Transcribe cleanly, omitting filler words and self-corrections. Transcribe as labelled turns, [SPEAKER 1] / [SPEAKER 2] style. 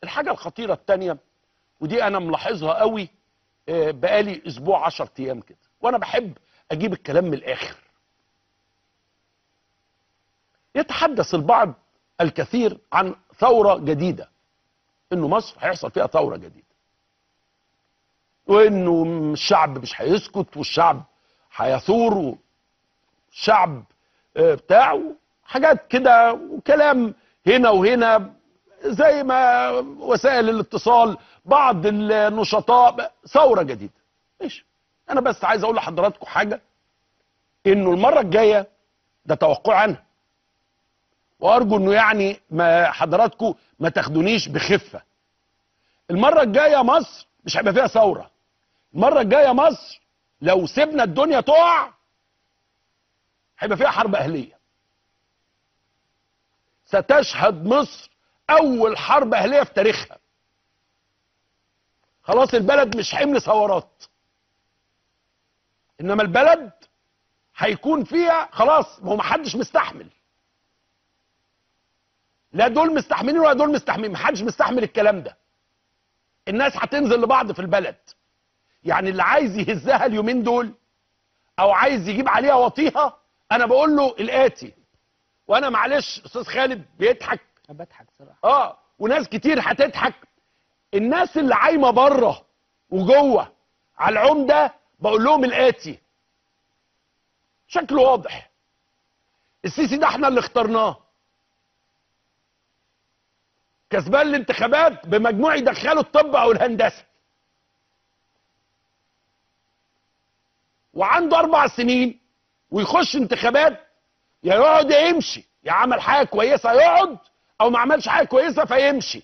[SPEAKER 1] الحاجه الخطيره الثانيه، ودي انا ملاحظها قوي بقالي اسبوع 10 ايام كده، وانا بحب اجيب الكلام من الاخر. يتحدث البعض الكثير عن ثوره جديده، انه مصر هيحصل فيها ثوره جديده، وانه الشعب مش هيسكت، والشعب هيثور، والشعب بتاعه حاجات كده وكلام هنا وهنا، زي ما وسائل الاتصال بعض النشطاء ثوره جديده. ماشي، انا بس عايز اقول لحضراتكم حاجه، انه المره الجايه ده توقع عنها، وارجو انه يعني ما حضراتكم ما تاخدونيش بخفه. المره الجايه مصر مش هيبقى فيها ثوره، المره الجايه مصر لو سيبنا الدنيا تقع هيبقى فيها حرب اهليه. ستشهد مصر اول حرب اهليه في تاريخها. خلاص البلد مش حمل ثورات، انما البلد هيكون فيها خلاص، ما هو محدش مستحمل، لا دول مستحملين ولا دول مستحملين، محدش مستحمل الكلام ده. الناس هتنزل لبعض في البلد، يعني اللي عايز يهزها اليومين دول او عايز يجيب عليها وطيها، انا بقول له الاتي، وانا معلش استاذ خالد بيضحك،
[SPEAKER 2] بضحك صراحه،
[SPEAKER 1] وناس كتير هتضحك. الناس اللي عايمه بره وجوه على العمده بقول لهم الاتي، شكله واضح. السيسي ده احنا اللي اخترناه، كسبان الانتخابات بمجموع يدخله الطب او الهندسه، وعنده 4 سنين ويخش انتخابات، يا يقعد يا يمشي، يا عمل حاجه كويسه يقعد او ما عملش حاجه كويسه فيمشي.